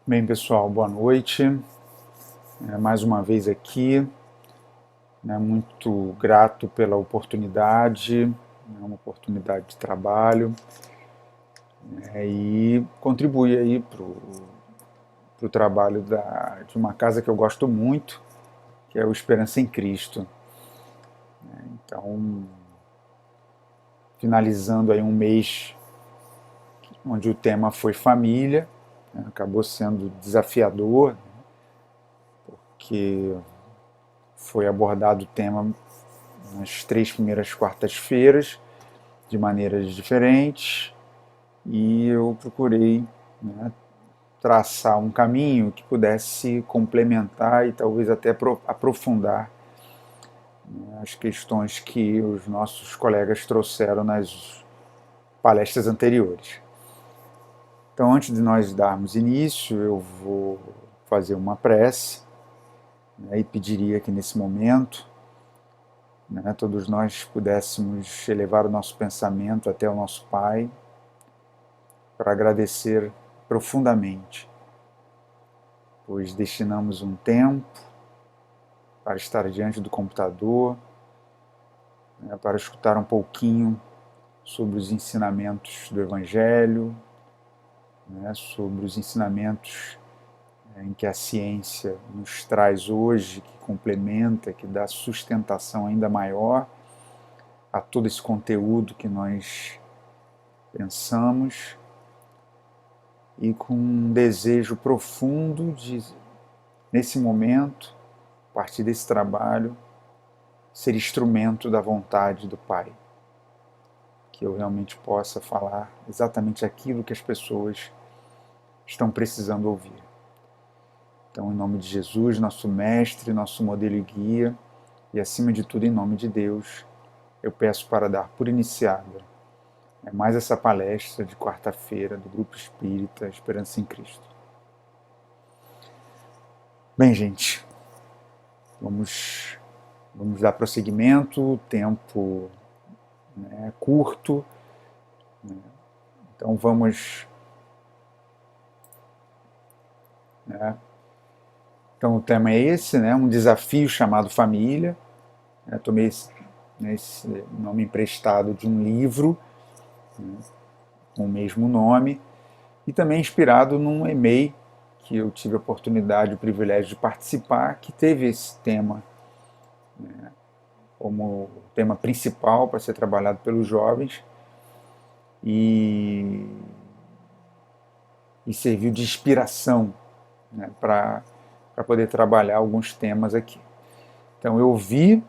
Bem, pessoal, boa noite. Mais uma vez aqui, muito grato pela oportunidade, uma oportunidade de trabalho, e contribuir aí para o trabalho de uma casa que eu gosto muito, que é o Esperança em Cristo. Então, finalizando aí um mês onde o tema foi família, acabou sendo desafiador, que foi abordado o tema nas 3 primeiras quartas-feiras, de maneiras diferentes, e eu procurei, traçar um caminho que pudesse complementar e talvez até aprofundar, as questões que os nossos colegas trouxeram nas palestras anteriores. Então, antes de nós darmos início, eu vou fazer uma prece, e pediria que nesse momento, todos nós pudéssemos elevar o nosso pensamento até o nosso Pai, para agradecer profundamente, pois destinamos um tempo para estar diante do computador, para escutar um pouquinho sobre os ensinamentos do Evangelho, sobre os ensinamentos em que a ciência nos traz hoje, que complementa, que dá sustentação ainda maior a todo esse conteúdo que nós pensamos, e com um desejo profundo de, nesse momento, a partir desse trabalho, ser instrumento da vontade do Pai. Que eu realmente possa falar exatamente aquilo que as pessoas estão precisando ouvir. Então, em nome de Jesus, nosso mestre, nosso modelo e guia, e acima de tudo, em nome de Deus, eu peço para dar por iniciada mais essa palestra de quarta-feira do Grupo Espírita Esperança em Cristo. Bem, gente, vamos dar prosseguimento, o tempo é curto, então vamos. Então o tema é esse, um desafio chamado família. Tomei esse nome emprestado de um livro com o mesmo nome, e também inspirado num e-mail que eu tive a oportunidade, o privilégio de participar, que teve esse tema como tema principal para ser trabalhado pelos jovens, e serviu de inspiração para poder trabalhar alguns temas aqui. Então eu vi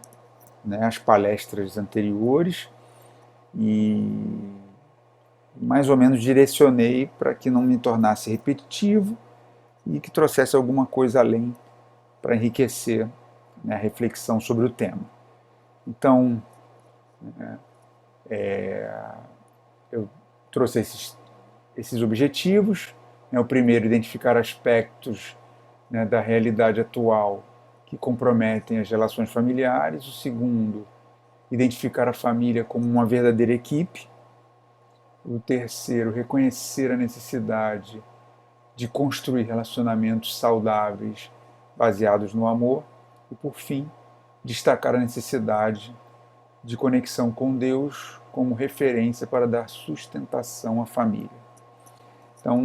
as palestras anteriores e mais ou menos direcionei para que não me tornasse repetitivo e que trouxesse alguma coisa além para enriquecer a reflexão sobre o tema. Então, eu trouxe esses objetivos. O primeiro, identificar aspectos da realidade atual que comprometem as relações familiares. O segundo, identificar a família como uma verdadeira equipe. O terceiro, reconhecer a necessidade de construir relacionamentos saudáveis baseados no amor. E, por fim, destacar a necessidade de conexão com Deus como referência para dar sustentação à família. Então,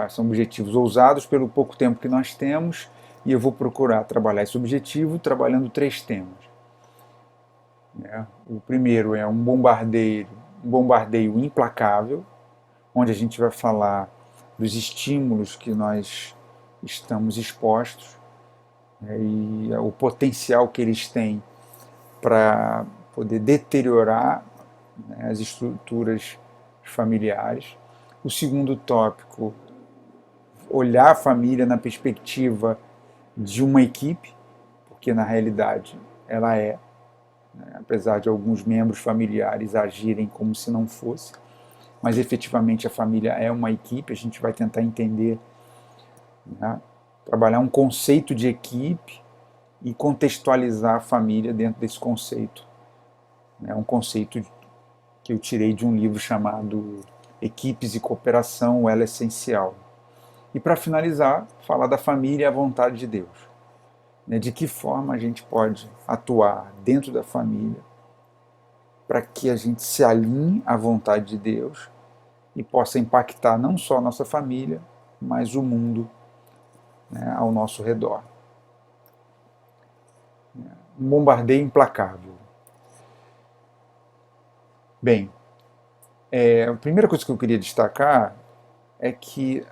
são objetivos ousados pelo pouco tempo que nós temos, e eu vou procurar trabalhar esse objetivo trabalhando 3 temas. O primeiro é um bombardeio implacável, onde a gente vai falar dos estímulos que nós estamos expostos, e o potencial que eles têm para poder deteriorar as estruturas familiares. O segundo tópico, olhar a família na perspectiva de uma equipe, porque na realidade ela é, apesar de alguns membros familiares agirem como se não fosse, mas efetivamente a família é uma equipe. A gente vai tentar entender, trabalhar um conceito de equipe e contextualizar a família dentro desse conceito. É um conceito que eu tirei de um livro chamado Equipes e Cooperação, o Elo Essencial. E para finalizar, falar da família e a vontade de Deus. Né? De que forma a gente pode atuar dentro da família para que a gente se alinhe à vontade de Deus e possa impactar não só a nossa família, mas o mundo, né, ao nosso redor. Um bombardeio implacável. Bem, a primeira coisa que eu queria destacar é que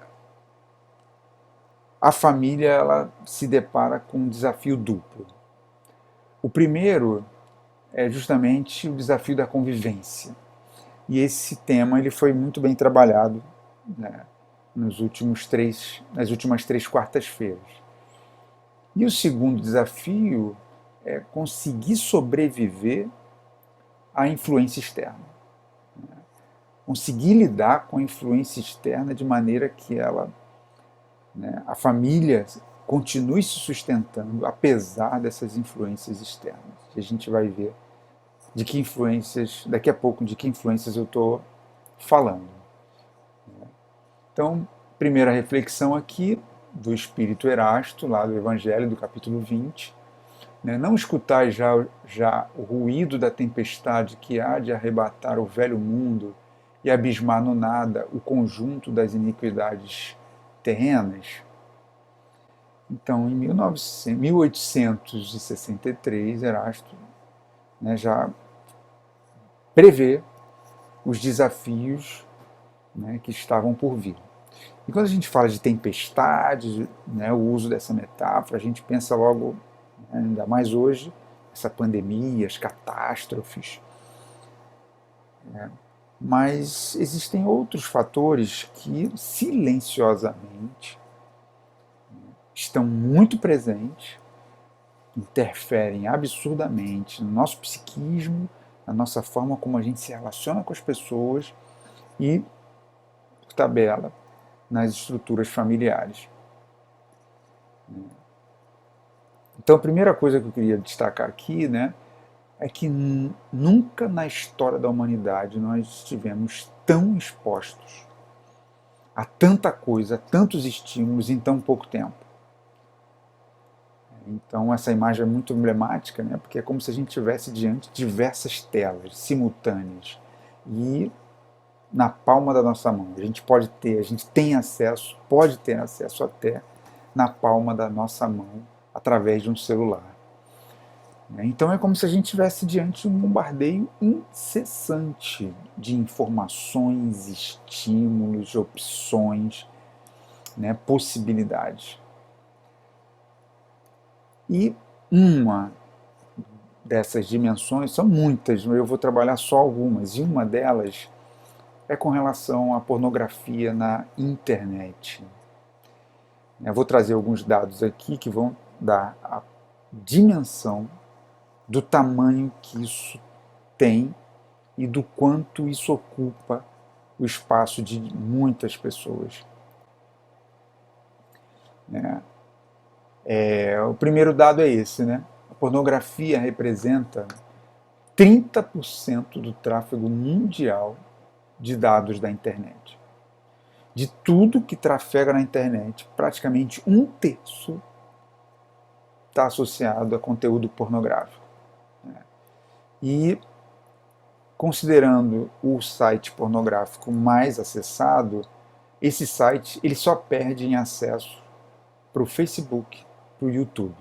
a família ela se depara com um desafio duplo. O primeiro é justamente o desafio da convivência. E esse tema ele foi muito bem trabalhado, né, nas últimas três quartas-feiras. E o segundo desafio é conseguir sobreviver à influência externa. Conseguir lidar com a influência externa de maneira que ela, né, a família continue se sustentando apesar dessas influências externas. E a gente vai ver de que influências, daqui a pouco, de que influências eu estou falando. Então, primeira reflexão aqui do Espírito Erasto, lá do Evangelho, do capítulo 20. Né? Não escutai já o ruído da tempestade que há de arrebatar o velho mundo e abismar no nada o conjunto das iniquidades terrenas. Então, em 1863, Erasto, né, já prevê os desafios, né, que estavam por vir. E quando a gente fala de tempestade, né, o uso dessa metáfora, a gente pensa logo, né, ainda mais hoje, essa pandemia, as catástrofes. Né? Mas existem outros fatores que silenciosamente estão muito presentes, interferem absurdamente no nosso psiquismo, na nossa forma como a gente se relaciona com as pessoas e, por tabela, nas estruturas familiares. Então, a primeira coisa que eu queria destacar aqui, né, é que nunca na história da humanidade nós estivemos tão expostos a tanta coisa, a tantos estímulos em tão pouco tempo. Então, essa imagem é muito emblemática, né, porque é como se a gente estivesse diante de diversas telas simultâneas e na palma da nossa mão. A gente tem acesso, pode ter acesso até na palma da nossa mão através de um celular. Então é como se a gente estivesse diante de um bombardeio incessante de informações, estímulos, opções, né, possibilidades. E uma dessas dimensões, são muitas, eu vou trabalhar só algumas, e uma delas é com relação à pornografia na internet. Eu vou trazer alguns dados aqui que vão dar a dimensão do tamanho que isso tem e do quanto isso ocupa o espaço de muitas pessoas. O primeiro dado é esse, né? A pornografia representa 30% do tráfego mundial de dados da internet. De tudo que trafega na internet, praticamente 1/3 está associado a conteúdo pornográfico. E, considerando o site pornográfico mais acessado, esse site ele só perde em acesso para o Facebook, para o YouTube.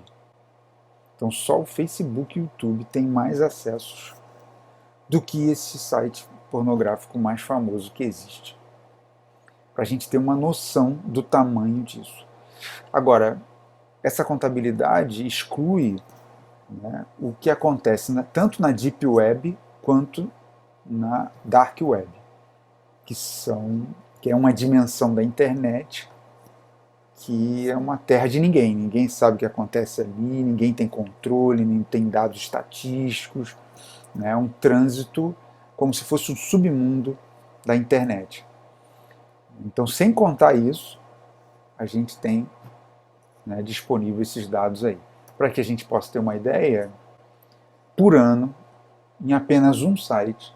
Então só o Facebook e o YouTube têm mais acessos do que esse site pornográfico mais famoso que existe. Para a gente ter uma noção do tamanho disso. Agora, essa contabilidade exclui, né, o que acontece tanto na Deep Web quanto na Dark Web, que é uma dimensão da internet que é uma terra de ninguém. Ninguém sabe o que acontece ali, ninguém tem controle, nem tem dados estatísticos. É um trânsito como se fosse um submundo da internet. Então, sem contar isso, a gente tem, né, disponível esses dados aí. Para que a gente possa ter uma ideia, por ano, em apenas um site,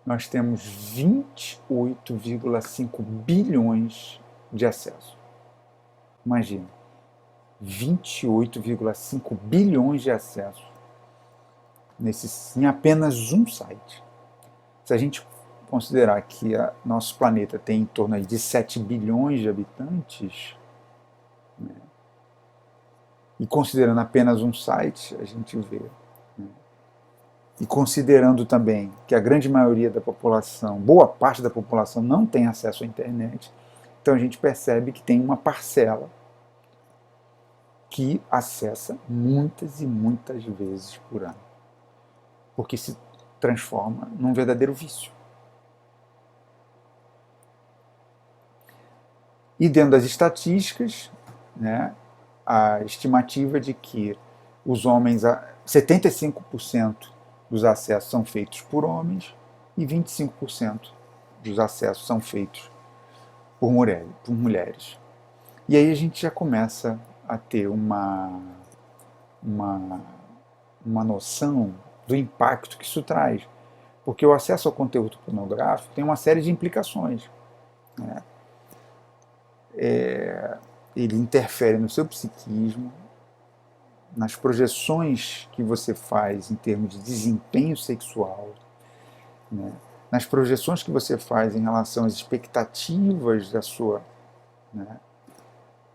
nós temos 28,5 bilhões de acessos. Imagina, 28,5 bilhões de acessos em apenas um site. Se a gente considerar que nosso planeta tem em torno aí de 7 bilhões de habitantes, né, e considerando apenas um site, a gente vê, né, e considerando também que a grande maioria da população, boa parte da população não tem acesso à internet, então a gente percebe que tem uma parcela que acessa muitas e muitas vezes por ano, porque se transforma num verdadeiro vício. E dentro das estatísticas, né, a estimativa é de que os homens, 75% dos acessos são feitos por homens e 25% dos acessos são feitos por mulheres. E aí a gente já começa a ter uma noção do impacto que isso traz. Porque o acesso ao conteúdo pornográfico tem uma série de implicações, né? Ele interfere no seu psiquismo, nas projeções que você faz em termos de desempenho sexual, né? Nas projeções que você faz em relação às expectativas né,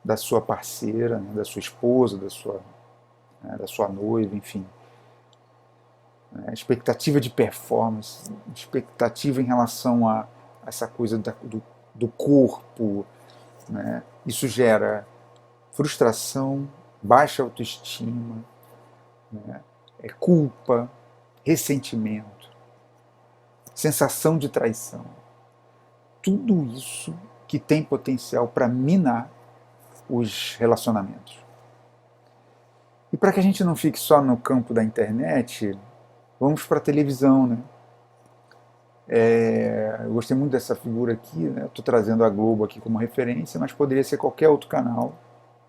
da sua parceira, né, da sua esposa, da sua noiva, enfim. Expectativa de performance, expectativa em relação a essa coisa do corpo, né? Isso gera frustração, baixa autoestima, né? Culpa, ressentimento, sensação de traição. Tudo isso que tem potencial para minar os relacionamentos. E para que a gente não fique só no campo da internet, vamos para a televisão, né? Eu gostei muito dessa figura aqui, né? Estou trazendo a Globo aqui como referência, mas poderia ser qualquer outro canal,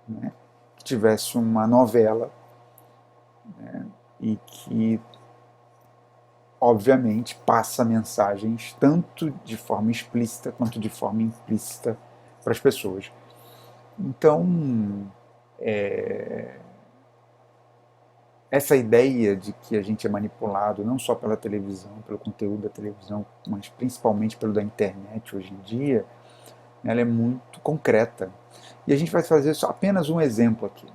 né, que tivesse uma novela, né, e que, obviamente, passa mensagens tanto de forma explícita quanto de forma implícita para as pessoas. Então, essa ideia de que a gente é manipulado não só pela televisão, pelo conteúdo da televisão, mas principalmente pelo da internet hoje em dia, ela é muito concreta. E a gente vai fazer só apenas um exemplo aqui.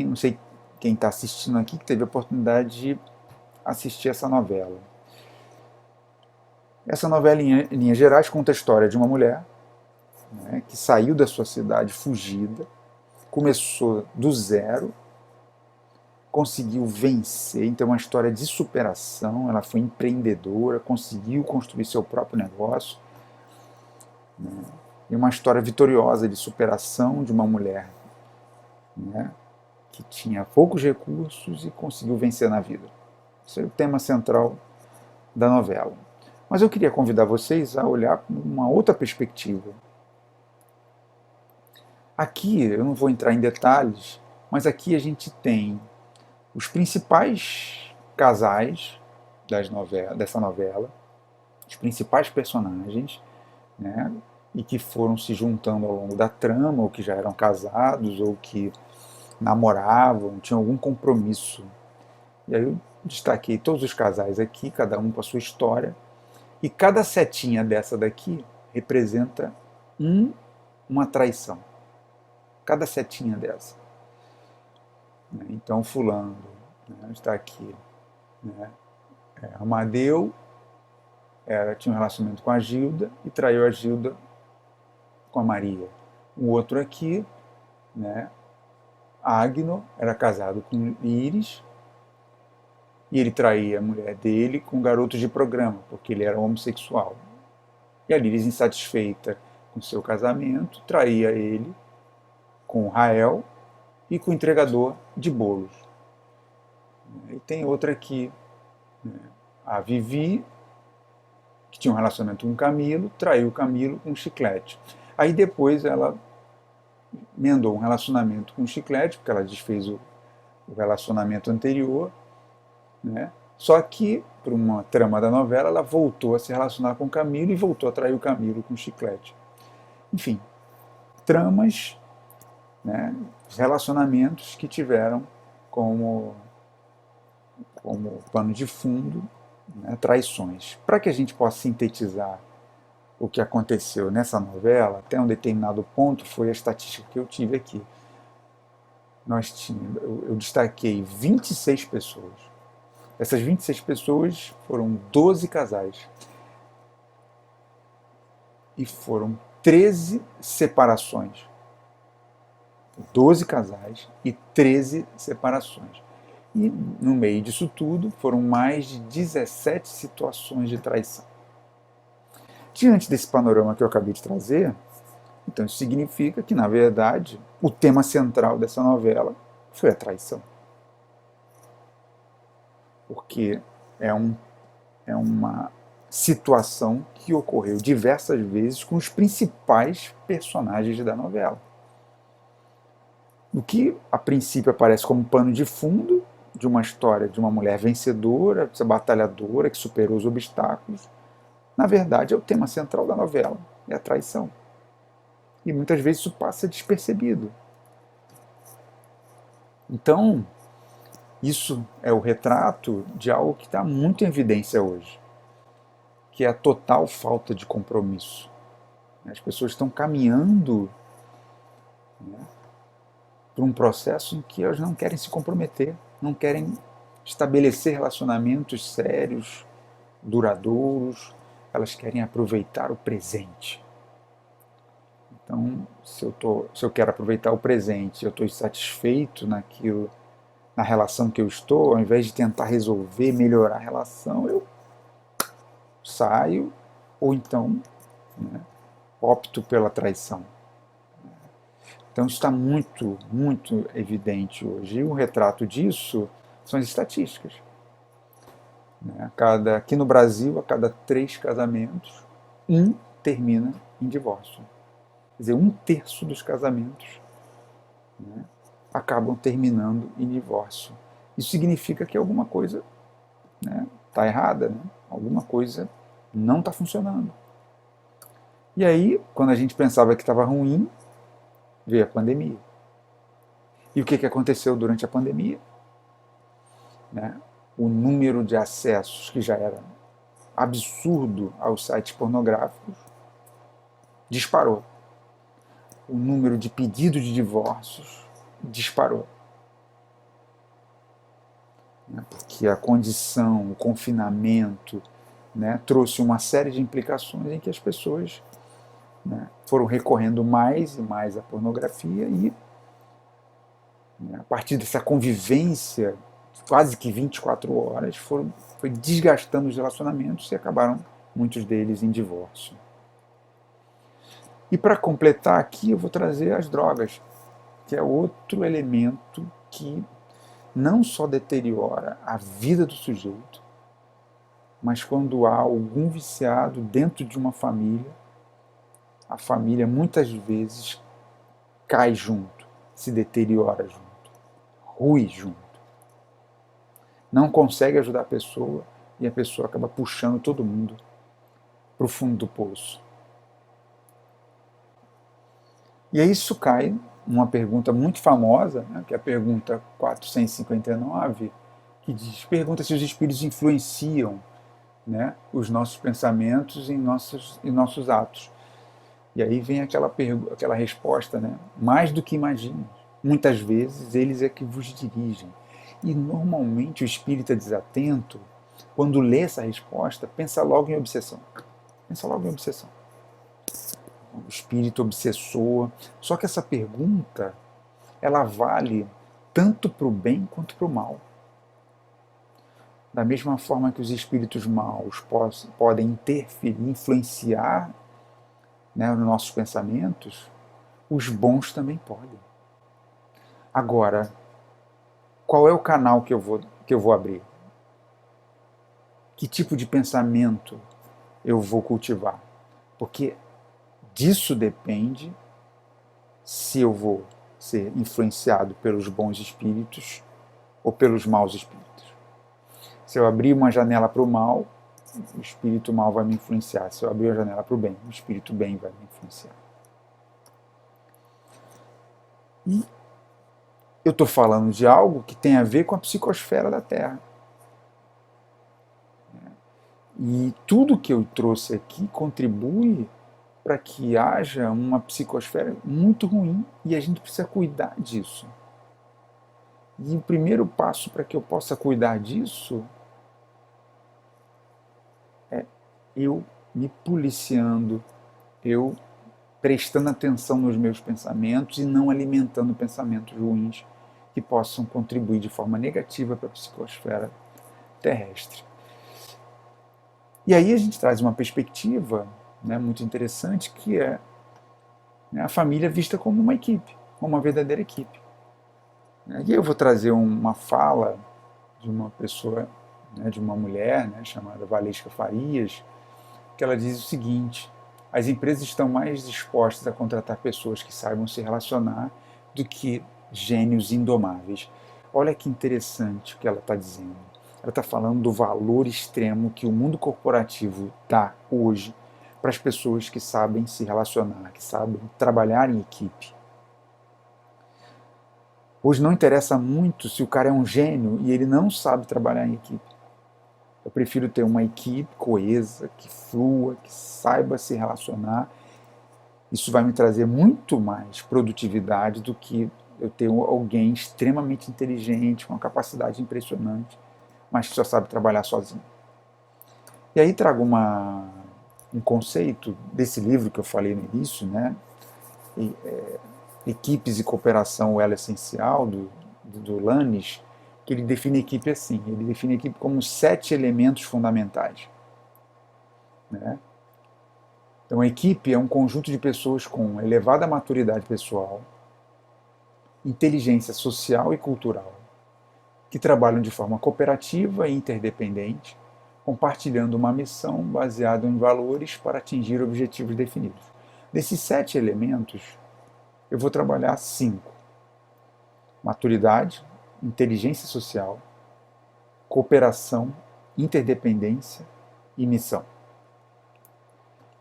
Não sei quem está assistindo aqui que teve a oportunidade de assistir essa novela. Essa novela, em linhas gerais, conta a história de uma mulher, né, que saiu da sua cidade fugida, começou do zero, conseguiu vencer, então é uma história de superação, ela foi empreendedora, conseguiu construir seu próprio negócio, né, e uma história vitoriosa de superação de uma mulher, né, que tinha poucos recursos e conseguiu vencer na vida. Esse é o tema central da novela. Mas eu queria convidar vocês a olhar com uma outra perspectiva. Aqui, eu não vou entrar em detalhes, mas aqui a gente tem os principais casais dessa novela, os principais personagens, né, e que foram se juntando ao longo da trama, ou que já eram casados, ou que namoravam, tinham algum compromisso. E aí eu destaquei todos os casais aqui, cada um com a sua história, e cada setinha dessa daqui representa uma traição. Cada setinha dessa. Então, fulano, né, está aqui, né, Amadeu tinha um relacionamento com a Gilda e traiu a Gilda com a Maria. O outro aqui, né, Agno, era casado com Íris e ele traía a mulher dele com garotos de programa, porque ele era homossexual. E a Íris, insatisfeita com seu casamento, traía ele com o Rael e com o entregador de bolos. E tem outra aqui, né, a Vivi, que tinha um relacionamento com o Camilo, traiu o Camilo com o Chiclete. Aí depois ela emendou um relacionamento com o Chiclete, porque ela desfez o relacionamento anterior, né? Só que, por uma trama da novela, ela voltou a se relacionar com o Camilo e voltou a trair o Camilo com o Chiclete. Enfim, tramas, né, relacionamentos que tiveram como pano de fundo, né, traições. Para que a gente possa sintetizar o que aconteceu nessa novela, até um determinado ponto, foi a estatística que eu tive aqui. Eu destaquei 26 pessoas. Essas 26 pessoas foram 12 casais. E foram 13 separações. 12 casais e 13 separações. E no meio disso tudo foram mais de 17 situações de traição. Diante desse panorama que eu acabei de trazer, então isso significa que, na verdade, o tema central dessa novela foi a traição. Porque é uma situação que ocorreu diversas vezes com os principais personagens da novela. O que a princípio aparece como pano de fundo de uma história de uma mulher vencedora, batalhadora, que superou os obstáculos, na verdade é o tema central da novela, é a traição. E muitas vezes isso passa despercebido. Então, isso é o retrato de algo que está muito em evidência hoje, que é a total falta de compromisso. As pessoas estão caminhando, né, para um processo em que elas não querem se comprometer, não querem estabelecer relacionamentos sérios, duradouros, elas querem aproveitar o presente. Então, se eu quero aproveitar o presente, eu estou insatisfeito naquilo, na relação que eu estou, ao invés de tentar resolver, melhorar a relação, eu saio ou então, né, opto pela traição. Então isso está muito, muito evidente hoje. E um retrato disso são as estatísticas. Aqui no Brasil, a cada 3 casamentos, um termina em divórcio. Quer dizer, 1/3 dos casamentos, né, acabam terminando em divórcio. Isso significa que alguma coisa está errada, né? Alguma coisa não está funcionando. E aí, quando a gente pensava que estava ruim, veio a pandemia. E o que aconteceu durante a pandemia? Né? O número de acessos, que já era absurdo aos sites pornográficos, disparou. O número de pedidos de divórcios disparou. Porque a condição, o confinamento, né, trouxe uma série de implicações em que as pessoas, né, foram recorrendo mais e mais à pornografia e, né, a partir dessa convivência quase que 24 horas, foi desgastando os relacionamentos e acabaram muitos deles em divórcio. E para completar aqui, eu vou trazer as drogas, que é outro elemento que não só deteriora a vida do sujeito, mas quando há algum viciado dentro de uma família, a família muitas vezes cai junto, se deteriora junto, rui junto. Não consegue ajudar a pessoa e a pessoa acaba puxando todo mundo para o fundo do poço. E aí isso cai numa pergunta muito famosa, né, que é a pergunta 459, que pergunta se os espíritos influenciam, né, os nossos pensamentos e nossos atos. E aí vem aquela resposta, né, mais do que imagina. Muitas vezes eles é que vos dirigem. E normalmente o espírita desatento, quando lê essa resposta, pensa logo em obsessão. Pensa logo em obsessão. O espírito obsessor. Só que essa pergunta, ela vale tanto para o bem quanto para o mal. Da mesma forma que os espíritos maus podem interferir, influenciar, né, nos nossos pensamentos, os bons também podem. Agora, qual é o canal que eu vou abrir? Que tipo de pensamento eu vou cultivar? Porque disso depende se eu vou ser influenciado pelos bons espíritos ou pelos maus espíritos. Se eu abrir uma janela para o mal, o espírito mal vai me influenciar. Se eu abrir a janela para o bem, o espírito bem vai me influenciar. E eu estou falando de algo que tem a ver com a psicosfera da Terra. E tudo que eu trouxe aqui contribui para que haja uma psicosfera muito ruim e a gente precisa cuidar disso. E o primeiro passo para que eu possa cuidar disso é eu me policiando, eu prestando atenção nos meus pensamentos e não alimentando pensamentos ruins que possam contribuir de forma negativa para a psicosfera terrestre. E aí a gente traz uma perspectiva, né, muito interessante, que é, né, a família vista como uma equipe, como uma verdadeira equipe. E eu vou trazer uma fala de uma pessoa, né, de uma mulher, né, chamada Valesca Farias, que ela diz o seguinte: as empresas estão mais dispostas a contratar pessoas que saibam se relacionar do que gênios indomáveis. Olha que interessante o que ela está dizendo. Ela está falando do valor extremo que o mundo corporativo dá hoje para as pessoas que sabem se relacionar, que sabem trabalhar em equipe. Hoje não interessa muito se o cara é um gênio e ele não sabe trabalhar em equipe. Eu prefiro ter uma equipe coesa, que flua, que saiba se relacionar. Isso vai me trazer muito mais produtividade do que eu ter alguém extremamente inteligente, com uma capacidade impressionante, mas que só sabe trabalhar sozinho. E aí trago um conceito desse livro que eu falei no início, né? Equipes e Cooperação, o Elo Essencial, do Lanes, que ele define a equipe assim. Ele define a equipe como 7 elementos fundamentais. Né? Então, a equipe é um conjunto de pessoas com elevada maturidade pessoal, inteligência social e cultural, que trabalham de forma cooperativa e interdependente, compartilhando uma missão baseada em valores para atingir objetivos definidos. Desses 7 elementos, eu vou trabalhar 5: maturidade, inteligência social, cooperação, interdependência e missão.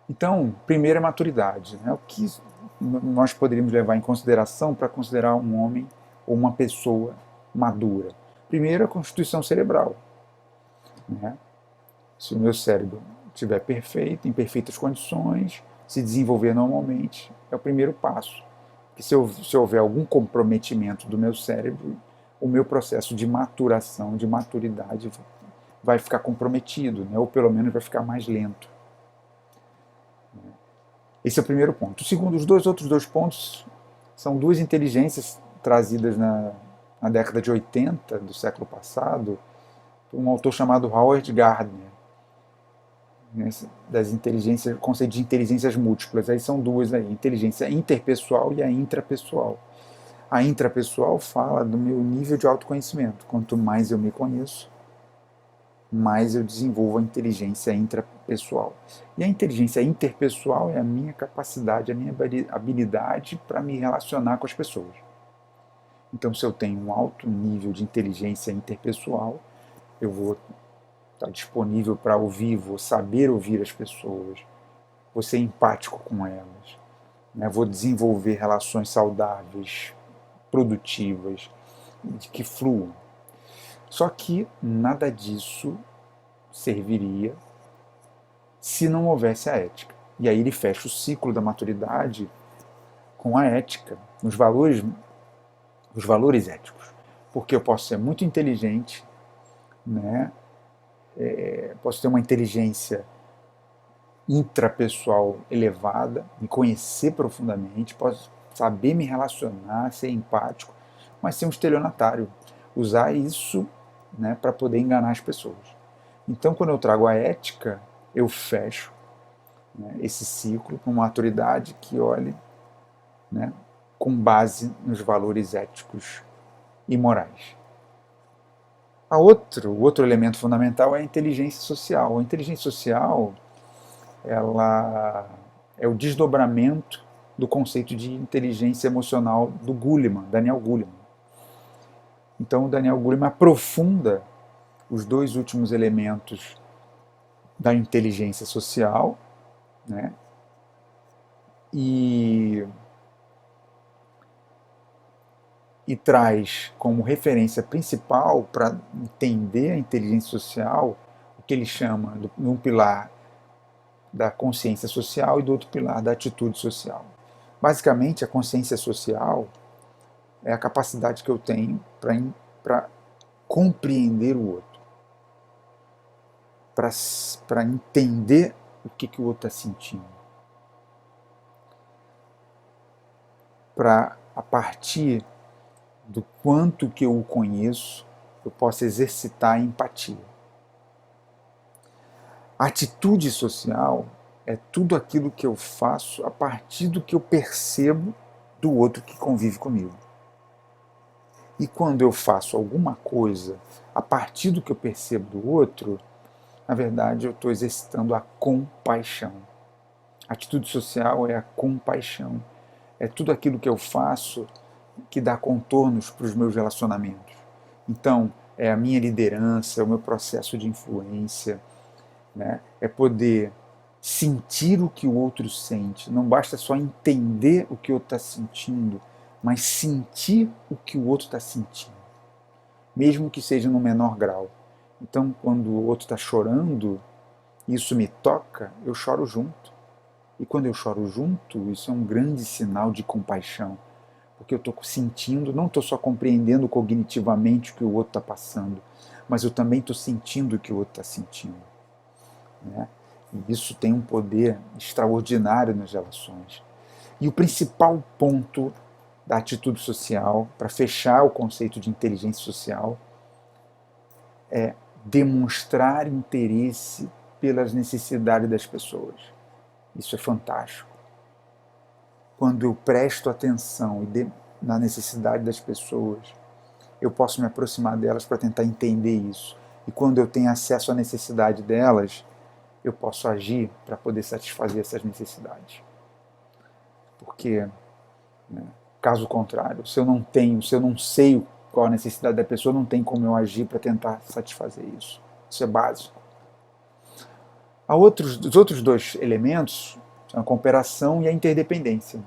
Então, primeiro é maturidade, né? O que nós poderíamos levar em consideração para considerar um homem ou uma pessoa madura? Primeiro, a constituição cerebral. Né? Se o meu cérebro estiver perfeito, em perfeitas condições, se desenvolver normalmente, é o primeiro passo. Porque se houver algum comprometimento do meu cérebro, o meu processo de maturação, de maturidade, vai ficar comprometido, né? Ou pelo menos vai ficar mais lento. Esse é o primeiro ponto. O segundo, os outros dois pontos são duas inteligências trazidas na década de 80 do século passado por um autor chamado Howard Gardner, né, das inteligências, conceito de inteligências múltiplas. Aí são duas aí, inteligência interpessoal e a intrapessoal. A intrapessoal fala do meu nível de autoconhecimento. Quanto mais eu me conheço, mais eu desenvolvo a inteligência intrapessoal. E a inteligência interpessoal é a minha capacidade, a minha habilidade para me relacionar com as pessoas. Então, se eu tenho um alto nível de inteligência interpessoal, eu vou estar disponível para ouvir, vou saber ouvir as pessoas, vou ser empático com elas, né? Vou desenvolver relações saudáveis, produtivas, que fluam. Só que nada disso serviria se não houvesse a ética. E aí ele fecha o ciclo da maturidade com a ética, os valores éticos. Porque eu posso ser muito inteligente, né? Posso ter uma inteligência intrapessoal elevada, me conhecer profundamente, posso saber me relacionar, ser empático, mas ser um estelionatário, usar isso, né, para poder enganar as pessoas. Então, quando eu trago a ética, eu fecho, né, esse ciclo com uma autoridade que olhe, né, com base nos valores éticos e morais. O outro elemento fundamental é a inteligência social. A inteligência social, ela é o desdobramento do conceito de inteligência emocional do Goleman, Daniel Goleman. Então, o Daniel Goleman aprofunda os dois últimos elementos da inteligência social, né? E e traz como referência principal para entender a inteligência social o que ele chama de um pilar da consciência social e do outro pilar da atitude social. Basicamente, a consciência social é a capacidade que eu tenho para compreender o outro, para entender o que o outro está sentindo, para, a partir do quanto que eu o conheço, eu posso exercitar a empatia. A atitude social é tudo aquilo que eu faço a partir do que eu percebo do outro que convive comigo. E quando eu faço alguma coisa a partir do que eu percebo do outro, na verdade eu estou exercitando a compaixão. A atitude social é a compaixão. É tudo aquilo que eu faço que dá contornos para os meus relacionamentos. Então, é a minha liderança, é o meu processo de influência, né? É poder sentir o que o outro sente. Não basta só entender o que o outro está sentindo, mas sentir o que o outro está sentindo, mesmo que seja no menor grau. Então, quando o outro está chorando, isso me toca, eu choro junto. E quando eu choro junto, isso é um grande sinal de compaixão, porque eu estou sentindo, não estou só compreendendo cognitivamente o que o outro está passando, mas eu também estou sentindo o que o outro está sentindo, né? E isso tem um poder extraordinário nas relações. E o principal ponto da atitude social, para fechar o conceito de inteligência social, é demonstrar interesse pelas necessidades das pessoas. Isso é fantástico. Quando eu presto atenção na necessidade das pessoas, eu posso me aproximar delas para tentar entender isso. E quando eu tenho acesso à necessidade delas, eu posso agir para poder satisfazer essas necessidades. Porque, né, caso contrário, se eu não sei qual a necessidade da pessoa, não tem como eu agir para tentar satisfazer isso. Isso é básico. Os outros dois elementos são a cooperação e a interdependência,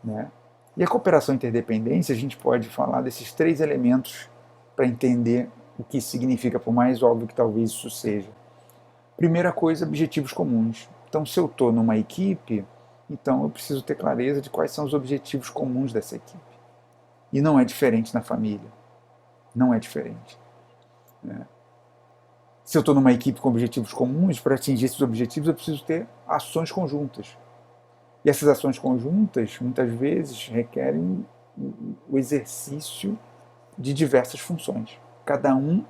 né? E a cooperação e interdependência, a gente pode falar desses três elementos para entender o que isso significa, por mais óbvio que talvez isso seja. Primeira coisa, objetivos comuns. Então, se eu estou numa equipe, então eu preciso ter clareza de quais são os objetivos comuns dessa equipe. E não é diferente na família. Não é diferente, né? Se eu estou numa equipe com objetivos comuns, para atingir esses objetivos eu preciso ter ações conjuntas. E essas ações conjuntas, muitas vezes, requerem o exercício de diversas funções. Cada um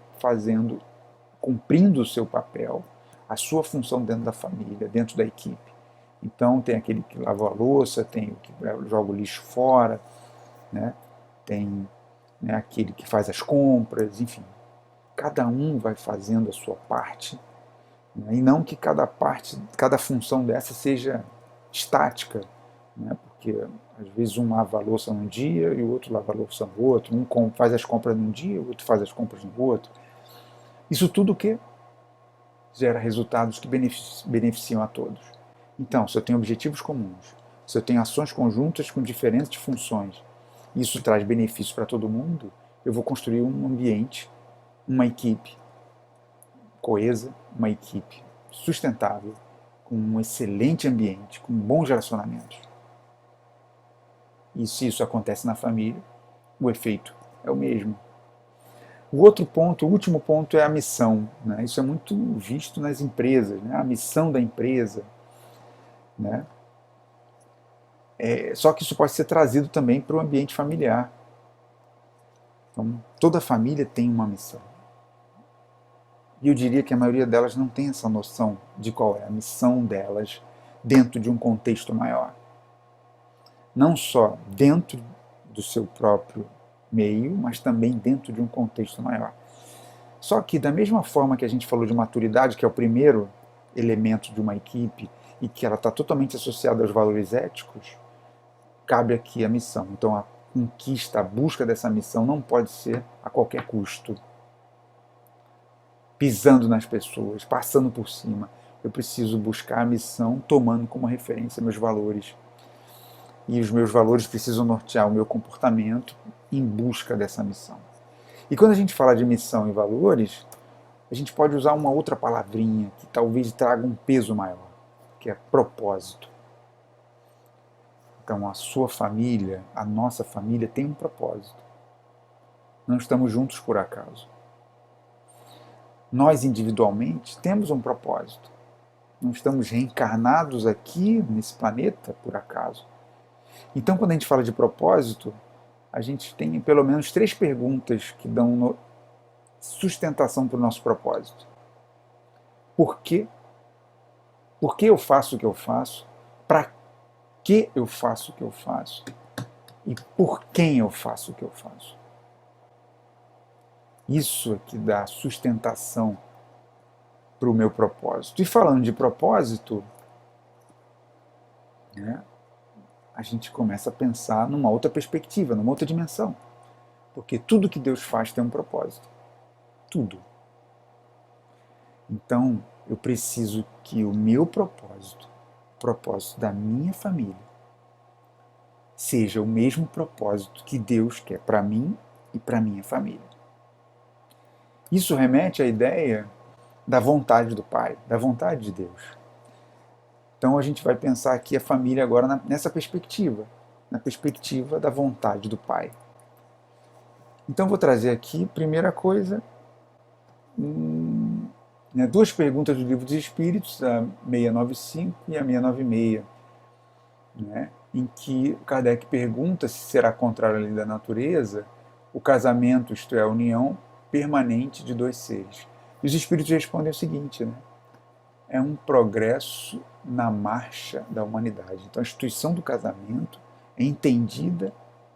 cumprindo o seu papel, a sua função dentro da família, dentro da equipe. Então tem aquele que lava a louça, tem o que joga o lixo fora, né? Tem, né, aquele que faz as compras, enfim. Cada um vai fazendo a sua parte, né? E não que cada função dessa seja estática, né? Porque às vezes um lava a louça num dia e o outro lava a louça no outro, um faz as compras num dia e o outro faz as compras no outro. Isso tudo o quê? Gera resultados que beneficiam a todos. Então, se eu tenho objetivos comuns, se eu tenho ações conjuntas com diferentes funções, e isso traz benefícios para todo mundo, eu vou construir um ambiente, uma equipe coesa, uma equipe sustentável, com um excelente ambiente, com bons relacionamentos. E se isso acontece na família, o efeito é o mesmo. O outro ponto, o último ponto é a missão, né? Isso é muito visto nas empresas, né? A missão da empresa, né? Só que isso pode ser trazido também para o ambiente familiar. Então, toda família tem uma missão. E eu diria que a maioria delas não tem essa noção de qual é a missão delas dentro de um contexto maior. Não só dentro do seu próprio meio, mas também dentro de um contexto maior. Só que, da mesma forma que a gente falou de maturidade, que é o primeiro elemento de uma equipe, e que ela está totalmente associada aos valores éticos, cabe aqui a missão. Então, a conquista, a busca dessa missão não pode ser a qualquer custo, pisando nas pessoas, passando por cima. Eu preciso buscar a missão tomando como referência meus valores. E os meus valores precisam nortear o meu comportamento em busca dessa missão. E quando a gente fala de missão e valores, a gente pode usar uma outra palavrinha que talvez traga um peso maior, que é propósito. Então, a sua família, a nossa família tem um propósito. Não estamos juntos por acaso. Nós, individualmente, temos um propósito. Não estamos reencarnados aqui, nesse planeta, por acaso. Então, quando a gente fala de propósito, a gente tem pelo menos 3 perguntas que dão sustentação para o nosso propósito. Por quê? Por que eu faço o que eu faço? Para que eu faço o que eu faço? E por quem eu faço o que eu faço? Isso é que dá sustentação para o meu propósito. E falando de propósito, né, a gente começa a pensar numa outra perspectiva, numa outra dimensão. Porque tudo que Deus faz tem um propósito. Tudo. Então, eu preciso que o meu propósito, o propósito da minha família, seja o mesmo propósito que Deus quer para mim e para minha família. Isso remete à ideia da vontade do Pai, da vontade de Deus. Então a gente vai pensar aqui a família agora nessa perspectiva, na perspectiva da vontade do Pai. Então vou trazer aqui, primeira coisa, 2 perguntas do Livro dos Espíritos, a 695 e a 696, né, em que Kardec pergunta se será contrário à lei da natureza o casamento, isto é, a união permanente de 2 seres. E os Espíritos respondem o seguinte, né, é um progresso na marcha da humanidade. Então a instituição do casamento é entendida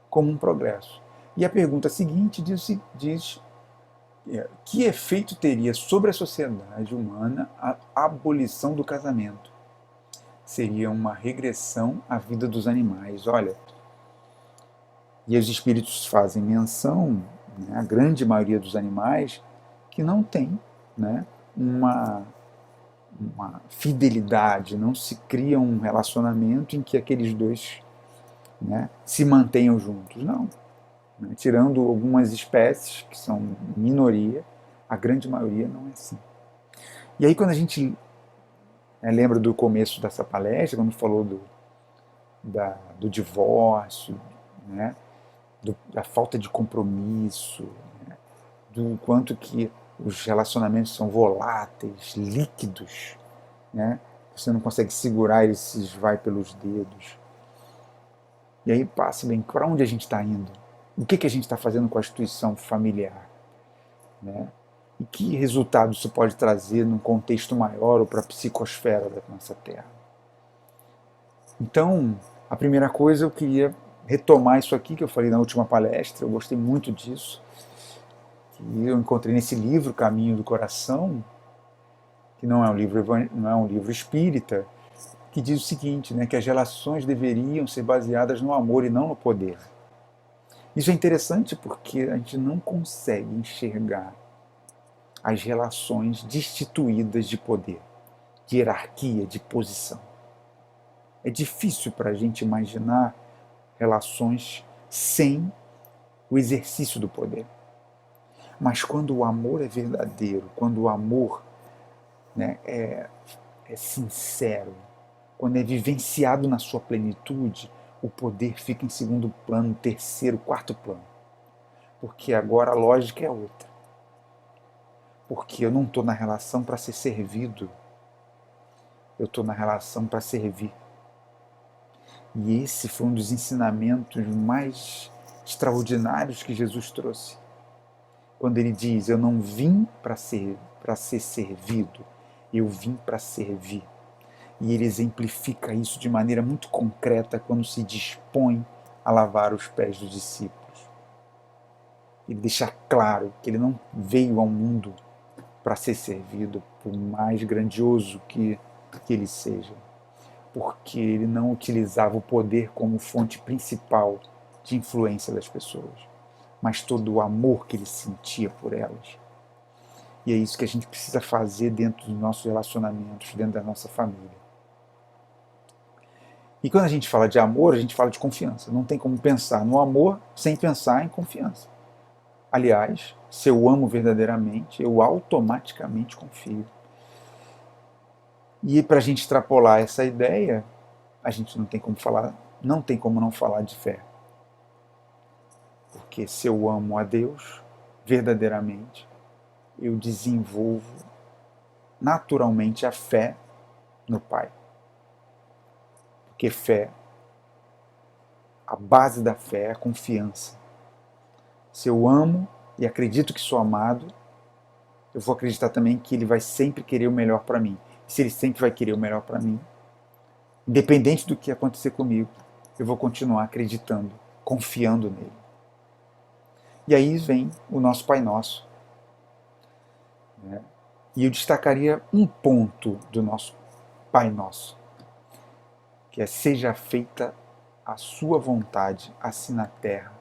como um progresso. E a pergunta seguinte diz que efeito teria sobre a sociedade humana a abolição do casamento? Seria uma regressão à vida dos animais. Olha, e os espíritos fazem menção, né, a grande maioria dos animais, que não tem, né, uma fidelidade, não se cria um relacionamento em que aqueles dois, né, se mantenham juntos. Não. Né? Tirando algumas espécies, que são minoria, a grande maioria não é assim. E aí quando a gente lembra do começo dessa palestra, quando falou do divórcio, né, da falta de compromisso, né, do quanto que os relacionamentos são voláteis, líquidos, né, você não consegue segurar, ele se esvai pelos dedos. E aí passa bem, para onde a gente está indo? O que a gente está fazendo com a instituição familiar? Né? E que resultado isso pode trazer num contexto maior ou para a psicosfera da nossa Terra? Então, a primeira coisa, eu queria retomar isso aqui que eu falei na última palestra, eu gostei muito disso, que eu encontrei nesse livro, Caminho do Coração, que não é um livro espírita, que diz o seguinte, né, que as relações deveriam ser baseadas no amor e não no poder. Isso é interessante porque a gente não consegue enxergar as relações destituídas de poder, de hierarquia, de posição. É difícil para a gente imaginar relações sem o exercício do poder. Mas quando o amor é verdadeiro, quando o amor, né, é sincero, quando é vivenciado na sua plenitude, o poder fica em segundo plano, terceiro, quarto plano. Porque agora a lógica é outra. Porque eu não estou na relação para ser servido, eu estou na relação para servir. E esse foi um dos ensinamentos mais extraordinários que Jesus trouxe. Quando ele diz, eu não vim para ser servido, eu vim para servir. E ele exemplifica isso de maneira muito concreta quando se dispõe a lavar os pés dos discípulos. Ele deixa claro que ele não veio ao mundo para ser servido, por mais grandioso que ele seja, porque ele não utilizava o poder como fonte principal de influência das pessoas, mas todo o amor que ele sentia por elas. E é isso que a gente precisa fazer dentro dos nossos relacionamentos, dentro da nossa família. E quando a gente fala de amor, a gente fala de confiança. Não tem como pensar no amor sem pensar em confiança. Aliás, se eu amo verdadeiramente, eu automaticamente confio. E para a gente extrapolar essa ideia, a gente não tem como não falar de fé. Porque se eu amo a Deus verdadeiramente, eu desenvolvo naturalmente a fé no Pai. Porque fé, a base da fé é a confiança. Se eu amo e acredito que sou amado, eu vou acreditar também que Ele vai sempre querer o melhor para mim. E se Ele sempre vai querer o melhor para mim, independente do que acontecer comigo, eu vou continuar acreditando, confiando nele. E aí vem o nosso Pai Nosso. Né? E eu destacaria um ponto do nosso Pai Nosso, que é: seja feita a sua vontade, assim na terra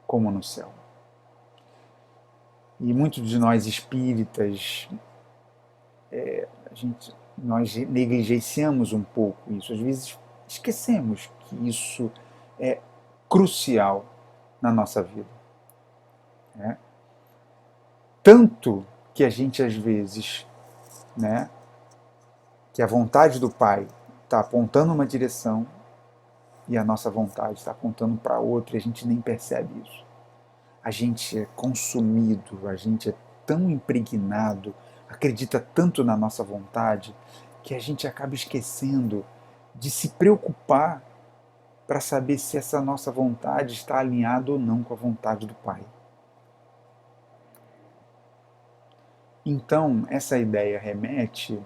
como no céu. E muitos de nós espíritas, nós negligenciamos um pouco isso. Às vezes esquecemos que isso é crucial na nossa vida. Né? Tanto que a gente às vezes, né, que a vontade do Pai está apontando uma direção e a nossa vontade está apontando para outra e a gente nem percebe isso. A gente é consumido, a gente é tão impregnado, acredita tanto na nossa vontade, que a gente acaba esquecendo de se preocupar para saber se essa nossa vontade está alinhada ou não com a vontade do Pai. Então, essa ideia remete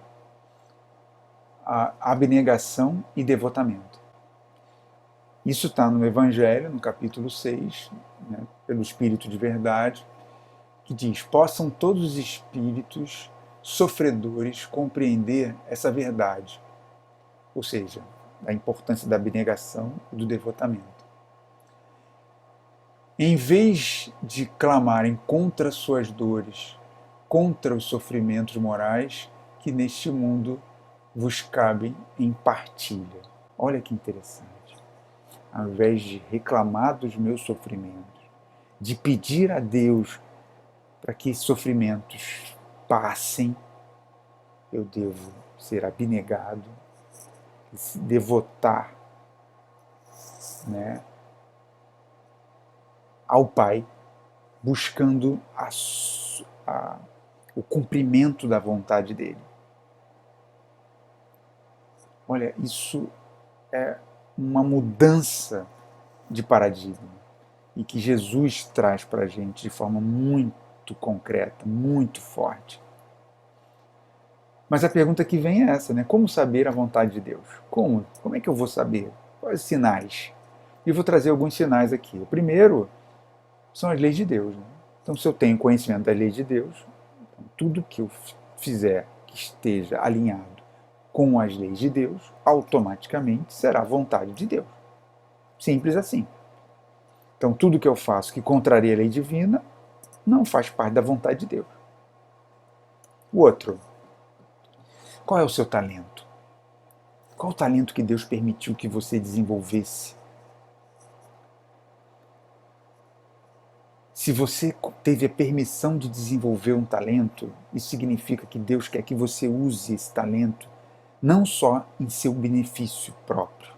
a abnegação e devotamento. Isso está no Evangelho, no capítulo 6, né, pelo Espírito de Verdade, que diz: possam todos os espíritos sofredores compreender essa verdade. Ou seja, a importância da abnegação e do devotamento. Em vez de clamarem contra suas dores, contra os sofrimentos morais que neste mundo vos cabem em partilha. Olha que interessante. Ao invés de reclamar dos meus sofrimentos, de pedir a Deus para que esses sofrimentos passem, eu devo ser abnegado, se devotar, né, ao Pai, buscando o cumprimento da vontade dele. Olha, isso é uma mudança de paradigma e que Jesus traz para a gente de forma muito concreta, muito forte. Mas a pergunta que vem é essa, né? Como saber a vontade de Deus? Como? Como é que eu vou saber? Quais os sinais? E eu vou trazer alguns sinais aqui. O primeiro são as leis de Deus. Né? Então, se eu tenho conhecimento das leis de Deus, então, tudo que eu fizer que esteja alinhado com as leis de Deus, automaticamente será a vontade de Deus. Simples assim. Então, tudo que eu faço que contraria a lei divina não faz parte da vontade de Deus. O outro, qual é o seu talento? Qual o talento que Deus permitiu que você desenvolvesse? Se você teve a permissão de desenvolver um talento, isso significa que Deus quer que você use esse talento não só em seu benefício próprio,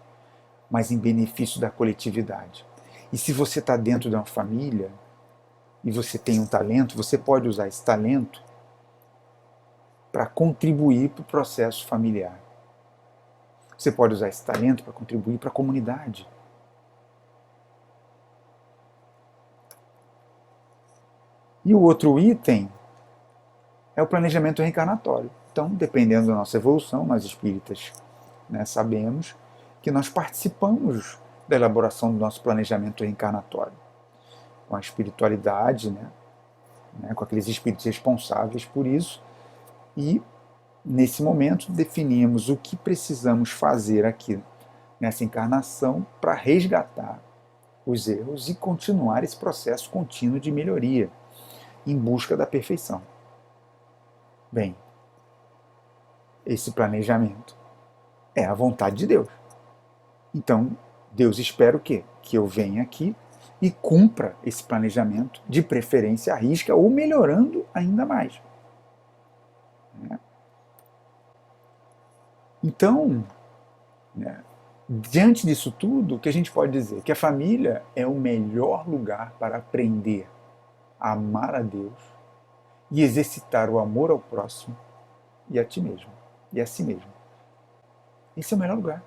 mas em benefício da coletividade. E se você está dentro de uma família e você tem um talento, você pode usar esse talento para contribuir para o processo familiar. Você pode usar esse talento para contribuir para a comunidade. E o outro item é o planejamento reencarnatório. Então, dependendo da nossa evolução, nós espíritas, né, sabemos que nós participamos da elaboração do nosso planejamento reencarnatório. Com a espiritualidade, com aqueles espíritos responsáveis por isso, e nesse momento definimos o que precisamos fazer aqui nessa encarnação para resgatar os erros e continuar esse processo contínuo de melhoria em busca da perfeição. Bem, esse planejamento é a vontade de Deus. Então, Deus espera o quê? Que eu venha aqui e cumpra esse planejamento, de preferência à risca ou melhorando ainda mais. Então, né, diante disso tudo, o que a gente pode dizer? Que a família é o melhor lugar para aprender a amar a Deus e exercitar o amor ao próximo e a ti mesmo, e a si mesmo. Esse é o melhor lugar.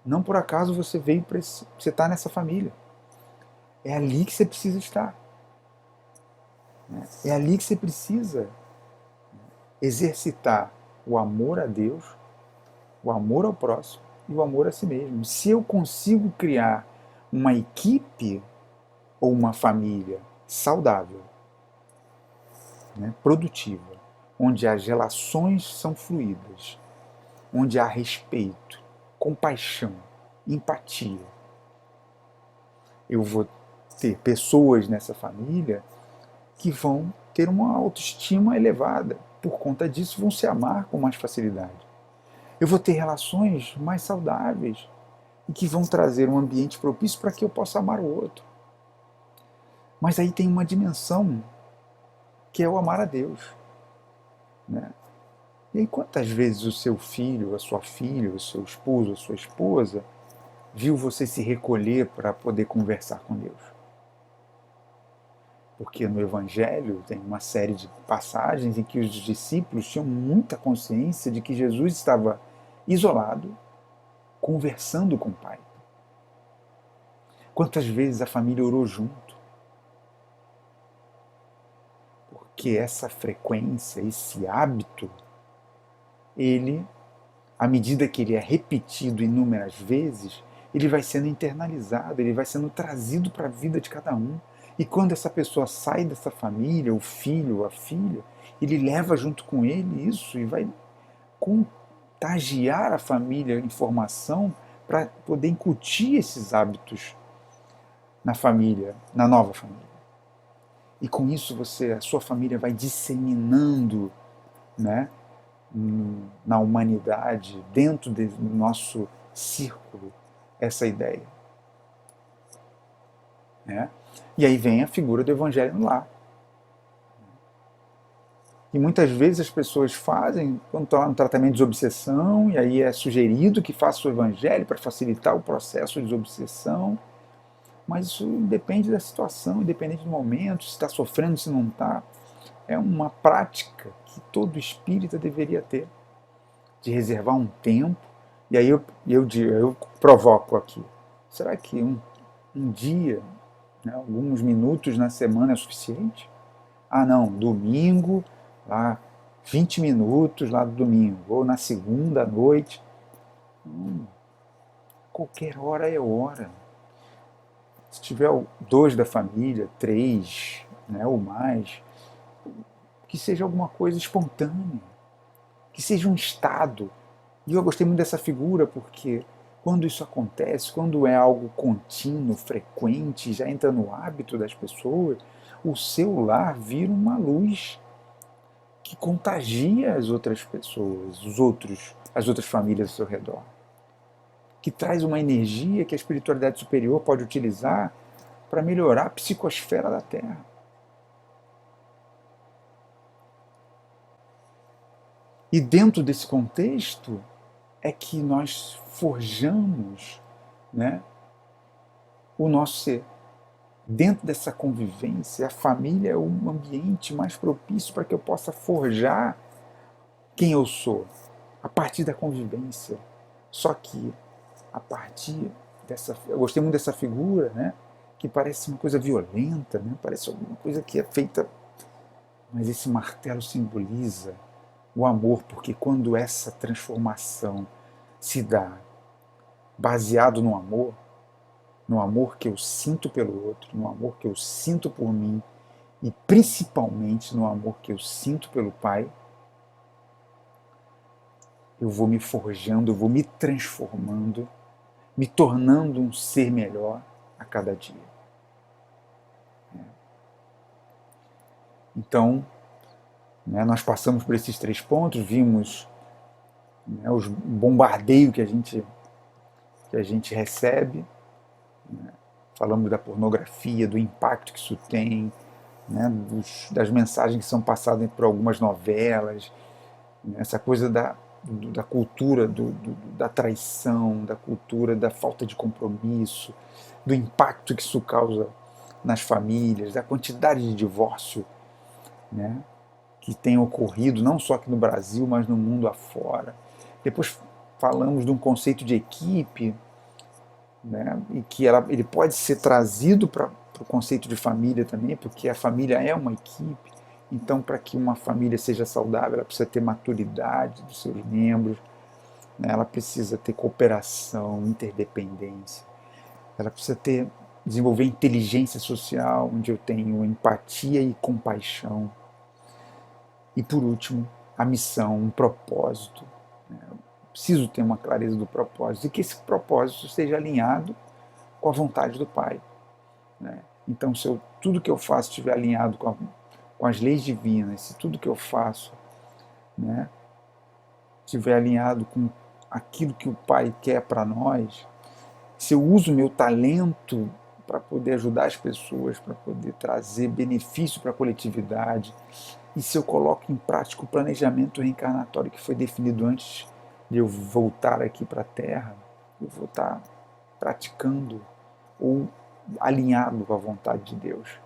Não por acaso você veio para você está nessa família. É ali que você precisa estar. Né? É ali que você precisa exercitar o amor a Deus, o amor ao próximo e o amor a si mesmo. Se eu consigo criar uma equipe ou uma família saudável, né, produtiva, onde as relações são fluídas, onde há respeito, compaixão, empatia, eu vou ter pessoas nessa família que vão ter uma autoestima elevada. Por conta disso, vão se amar com mais facilidade. Eu vou ter relações mais saudáveis e que vão trazer um ambiente propício para que eu possa amar o outro. Mas aí tem uma dimensão que é o amar a Deus. Né? E aí quantas vezes o seu filho, a sua filha, o seu esposo, a sua esposa viu você se recolher para poder conversar com Deus? Porque no Evangelho tem uma série de passagens em que os discípulos tinham muita consciência de que Jesus estava isolado, conversando com o Pai. Quantas vezes a família orou junto? Porque essa frequência, esse hábito, ele, à medida que ele é repetido inúmeras vezes, ele vai sendo internalizado, ele vai sendo trazido para a vida de cada um. E quando essa pessoa sai dessa família, o filho, a filha, ele leva junto com ele isso e vai contagiar a família em formação para poder incutir esses hábitos na família, na nova família. E com isso a sua família vai disseminando, né, na humanidade, dentro do nosso círculo, essa ideia. Né? E aí vem a figura do evangelho no lar. E muitas vezes as pessoas fazem, quando estão lá no tratamento de desobsessão, e aí é sugerido que faça o evangelho para facilitar o processo de desobsessão, mas isso depende da situação, independente do momento, se está sofrendo, se não está. É uma prática que todo espírita deveria ter, de reservar um tempo. E aí eu provoco aqui, será que um dia, né, alguns minutos na semana é suficiente? Ah não, domingo, lá 20 minutos lá do domingo, ou na segunda à noite. Qualquer hora é hora. Se tiver dois da família, três, né, ou mais, que seja alguma coisa espontânea, que seja um estado. E eu gostei muito dessa figura porque quando isso acontece, quando é algo contínuo, frequente, já entra no hábito das pessoas, o seu lar vira uma luz que contagia as outras pessoas, as outras famílias ao seu redor, que traz uma energia que a espiritualidade superior pode utilizar para melhorar a psicosfera da Terra. E dentro desse contexto é que nós forjamos, né, o nosso ser. Dentro dessa convivência, a família é um ambiente mais propício para que eu possa forjar quem eu sou, a partir da convivência. Só que, a partir dessa... Eu gostei muito dessa figura, né, que parece uma coisa violenta, né, parece alguma coisa que é feita... Mas esse martelo simboliza o amor, porque quando essa transformação se dá baseado no amor que eu sinto pelo outro, no amor que eu sinto por mim e principalmente no amor que eu sinto pelo Pai, eu vou me forjando, eu vou me transformando, me tornando um ser melhor a cada dia. Então, né, nós passamos por esses 3 pontos, vimos, né, o bombardeio que a gente que a gente recebe, né? Falamos da pornografia, do impacto que isso tem, né? Das mensagens que são passadas por algumas novelas, né? Essa coisa da cultura da traição, da cultura da falta de compromisso, do impacto que isso causa nas famílias, da quantidade de divórcio, né, que tem ocorrido não só aqui no Brasil, mas no mundo afora. Depois falamos de um conceito de equipe, né, e que ele pode ser trazido para o conceito de família também, porque a família é uma equipe. Então, para que uma família seja saudável, ela precisa ter maturidade dos seus membros, né, ela precisa ter cooperação, interdependência, ela precisa desenvolver inteligência social, onde eu tenho empatia e compaixão. E por último, a missão, um propósito. Eu preciso ter uma clareza do propósito e que esse propósito esteja alinhado com a vontade do Pai, né? Então, se tudo que eu faço estiver alinhado com as leis divinas, se tudo que eu faço, né, estiver alinhado com aquilo que o Pai quer para nós, se eu uso meu talento para poder ajudar as pessoas, para poder trazer benefício para a coletividade, e se eu coloco em prática o planejamento reencarnatório que foi definido antes de eu voltar aqui para a Terra, eu vou estar praticando ou alinhado com a vontade de Deus.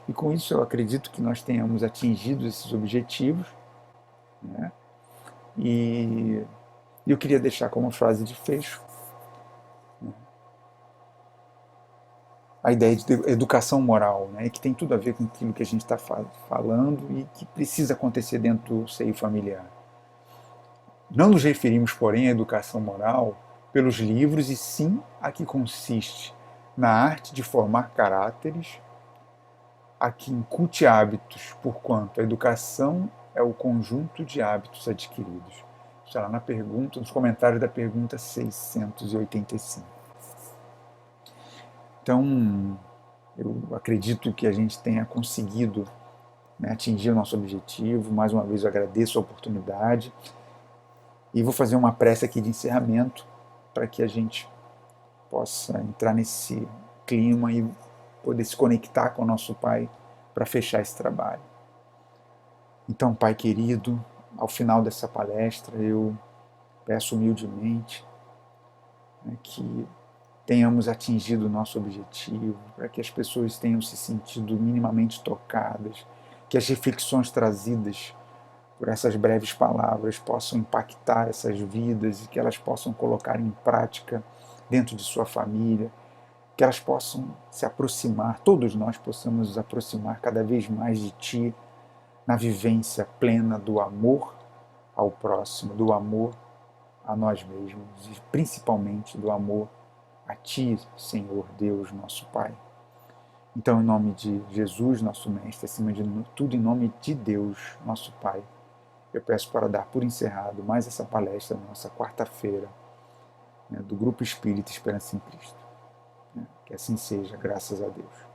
E com isso eu acredito que nós tenhamos atingido esses objetivos, né? E eu queria deixar como frase de fecho, né, a ideia de educação moral, né, que tem tudo a ver com aquilo que a gente está falando e que precisa acontecer dentro do seio familiar. Não nos referimos, porém, à educação moral pelos livros, e sim a que consiste na arte de formar caráteres, a que incute hábitos, porquanto a educação é o conjunto de hábitos adquiridos. Está lá nos comentários da pergunta 685. Então, eu acredito que a gente tenha conseguido, né, atingir o nosso objetivo. Mais uma vez eu agradeço a oportunidade e vou fazer uma prece aqui de encerramento para que a gente possa entrar nesse clima e poder se conectar com o nosso Pai para fechar esse trabalho. Então, Pai querido, ao final dessa palestra eu peço humildemente, né, que tenhamos atingido o nosso objetivo, para que as pessoas tenham se sentido minimamente tocadas, que as reflexões trazidas por essas breves palavras possam impactar essas vidas e que elas possam colocar em prática dentro de sua família, que elas possam se aproximar, todos nós possamos nos aproximar cada vez mais de Ti, na vivência plena do amor ao próximo, do amor a nós mesmos e principalmente do amor a Ti, Senhor Deus, nosso Pai. Então, em nome de Jesus, nosso Mestre, acima de tudo, em nome de Deus, nosso Pai, eu peço para dar por encerrado mais essa palestra, nossa quarta-feira, né, do Grupo Espírita Esperança em Cristo. Que assim seja, graças a Deus.